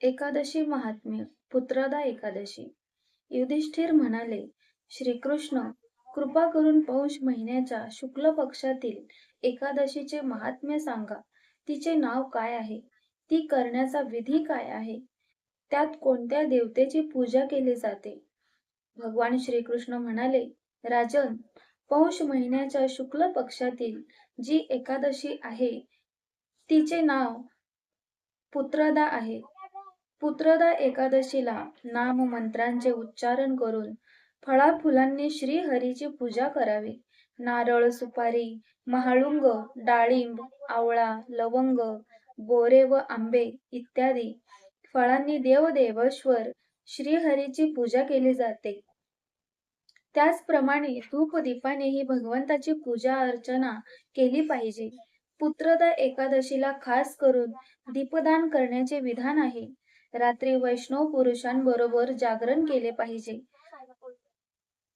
एकादशी महात्म्य पुत्रदा एकादशी. युधिष्ठिर म्हणाले, श्रीकृष्ण, कृपा करून पौष महिन्याच्या शुक्ल पक्षातील एकादशीचे महात्म्य सांगा. तिचे नाव काय आहे? ती करण्याचा विधी काय आहे? त्यात कोणत्या देवतेची पूजा केली जाते? भगवान श्रीकृष्ण म्हणाले, राजन, पौष महिन्याच्या शुक्ल पक्षातील जी एकादशी आहे, तिचे नाव पुत्रदा आहे. पुत्रदा एकादशीला नाम मंत्रांचे उच्चारण करून फळाफुलांनी श्रीहरीची पूजा करावी. नारळ, सुपारी, महाळुंग, डाळिंब, आवळा, लवंग, बोरे व आंबे इत्यादी फळांनी देवदेवेश्वर श्रीहरीची पूजा केली जाते. त्याचप्रमाणे धूपदीपानेही भगवंताची पूजा अर्चना केली पाहिजे. पुत्रदा एकादशीला खास करून दीपदान करण्याचे विधान आहे. रात्री वैष्णव पुरुषांबरोबर जागरण केले पाहिजे.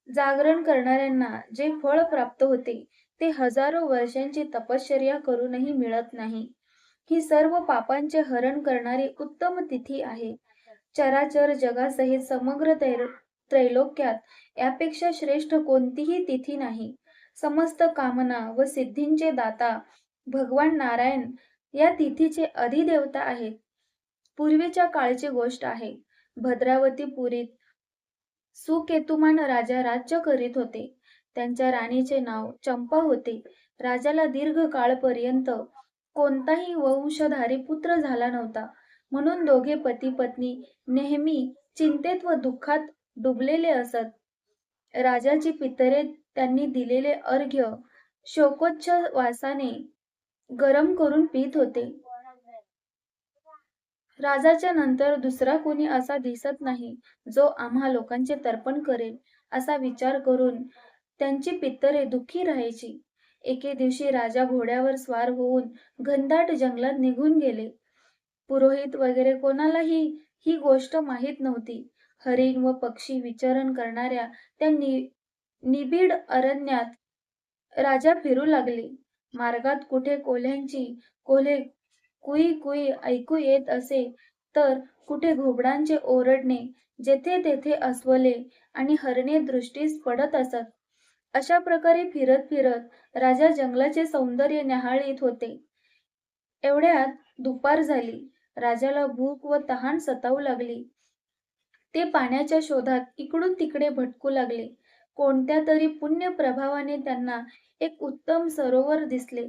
जागरण करणाऱ्यांना जे फळ प्राप्त होते ते हजारो वर्षांची तपश्चर्या करूनही मिळत नाही. ही सर्व पापांचे हरण करणारी उत्तम तिथी आहे. चराचर जगासहित समग्र त्रैलोक्यात यापेक्षा श्रेष्ठ कोणतीही तिथी नाही. समस्त कामना व सिद्धींचे दाता भगवान नारायण या तिथीचे अधिदेवता आहेत. पूर्वीच्या काळची गोष्ट आहे. भद्रावतीपुरीत सुकेतुमान राजा राज्य करीत होते. त्यांच्या राणीचे नाव चंपा होते. राजाला दीर्घ काळपर्यंत कोणताही वंशधारी पुत्र झाला नव्हता. म्हणून दोघे पती पत्नी नेहमी चिंतेत व दुःखात डुबलेले असत. राजाची पितरे त्यांनी दिलेले अर्घ्य शोकोच्छवासाने गरम करून पीत होते. राजाच्या नंतर दुसरा कोणी असा दिसत नाही जो आम्हा लोकांचे तर्पण करेल असा विचार करून त्यांची पितरे दुःखी राहायची. एके दिवशी राजा घोड्यावर स्वार होऊन घनदाट जंगलात निघून गेले. पुरोहित वगैरे कोणालाही ही गोष्ट माहीत नव्हती. हरिण व पक्षी विचरण करणाऱ्या त्या निबिड अरण्यात राजा फिरू लागले. मार्गात कुठे कोल्ह्यांची कोल्हे कुई कुई ऐकू येत असे तर कुठे घुबडांचे ओरडणे, जेथे तेथे अस्वले आणि हरणे दृष्टीस पडत असत. अशा प्रकारे फिरत फिरत राजा जंगलाचे सौंदर्य न्याहाळीत होते. एवढ्यात दुपार झाली. राजाला भूक व तहान सतावू लागली. ते पाण्याच्या शोधात इकडून तिकडे भटकू लागले. कोणत्या तरी पुण्य प्रभावाने त्यांना एक उत्तम सरोवर दिसले.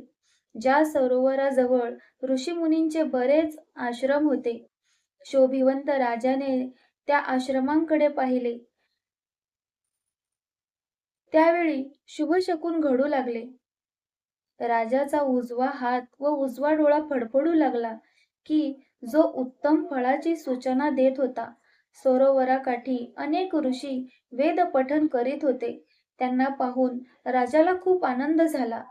ज्या सरोवराजवळ ऋषीमुनींचे बरेच आश्रम होते. शोभिवंत राजाने त्या आश्रमांकडे पाहिले. त्यावेळी शुभशकुन घडू लागले. राजाचा उजवा हात व उजवा डोळा फडफडू लागला की जो उत्तम फळाची सूचना देत होता. सरोवराकाठी अनेक ऋषी वेद पठण करीत होते. त्यांना पाहून राजाला खूप आनंद झाला.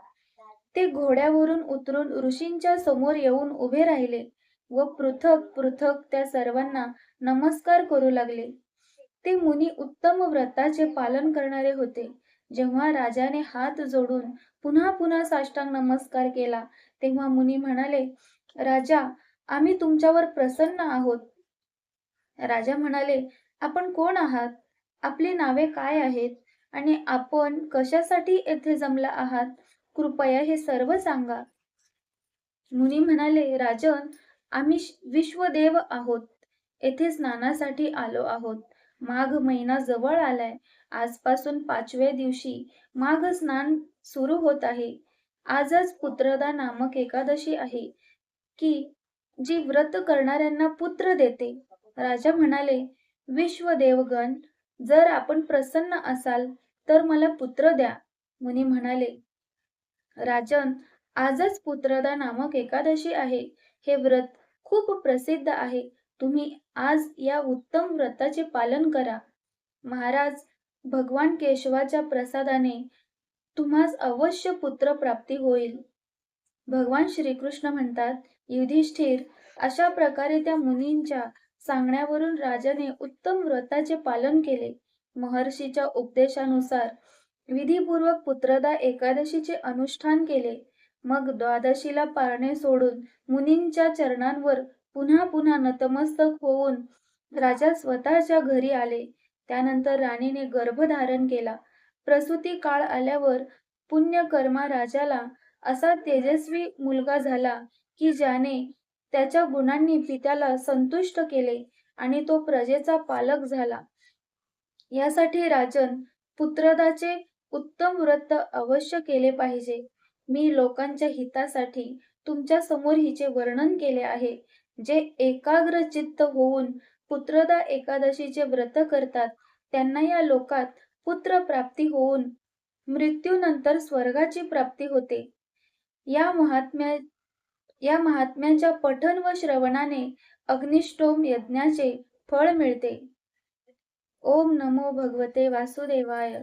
ते घोड्यावरून उतरून ऋषींच्या समोर येऊन उभे राहिले व पृथक पृथक त्या सर्वांना नमस्कार करू लागले. ते मुनी उत्तम व्रताचे पालन करणारे होते. जेव्हा राजाने हात जोडून पुन्हा पुन्हा साष्टांग नमस्कार केला तेव्हा मुनी म्हणाले, राजा, आम्ही तुमच्यावर प्रसन्न आहोत. राजा म्हणाले, आपण कोण आहात? आपली नावे काय आहेत आणि आपण कशासाठी येथे जमला आहात? कृपया हे सर्व सांगा. मुनी म्हणाले, राजन, आम्ही विश्वदेव आहोत. येथे स्नानासाठी आलो आहोत. माघ महिना जवळ आलाय. आजपासून 5व्या दिवशी माघ स्नान सुरू होत आहे. आजच पुत्रदा नामक एकादशी आहे की जी व्रत करणाऱ्यांना पुत्र देते. राजा म्हणाले, विश्वदेवगण, जर आपण प्रसन्न असाल तर मला पुत्र द्या. मुनी म्हणाले, राजन, आजच पुत्रदा नामक एकादशी आहे. हे व्रत खूप प्रसिद्ध आहे. तुम्ही आज या उत्तम व्रताचे पालन करा. महाराज, भगवान केशवाच्या प्रसादाने तुम्हास अवश्य पुत्र प्राप्ती होईल. भगवान श्रीकृष्ण म्हणतात, युधिष्ठिर, अशा प्रकारे त्या मुनींच्या सांगण्यावरून राजाने उत्तम व्रताचे पालन केले. महर्षीच्या उपदेशानुसार विधीपूर्वक पुत्रदा एकादशीचे अनुष्ठान केले. मग द्वादशीला पारणे सोडून मुनींच्या चरणांवर पुन्हा पुन्हा नतमस्तक होऊन राजा स्वतःच्या घरी आले. त्यानंतर राणीने गर्भधारण केला. प्रसूती काळ आल्यावर पुण्यकर्मा राजाला असा तेजस्वी मुलगा झाला की ज्याने त्याच्या गुणांनी पित्याला संतुष्ट केले आणि तो प्रजेचा पालक झाला. यासाठी राजन पुत्रदाचे उत्तम व्रत अवश्य केले पाहिजे. मी लोकांच्या हितासाठी तुमच्या समोर हिचे वर्णन केले आहे. जे एकाग्र चित्त होऊन पुत्रदा एकादशीचे व्रत करतात त्यांना या लोकात पुत्र प्राप्ती होऊन मृत्यूनंतर स्वर्गाची प्राप्ती होते. या महात्म्या या महात्म्यांच्या पठण व श्रवणाने अग्निष्टोम यज्ञाचे फळ मिळते. ओम नमो भगवते वासुदेवाय.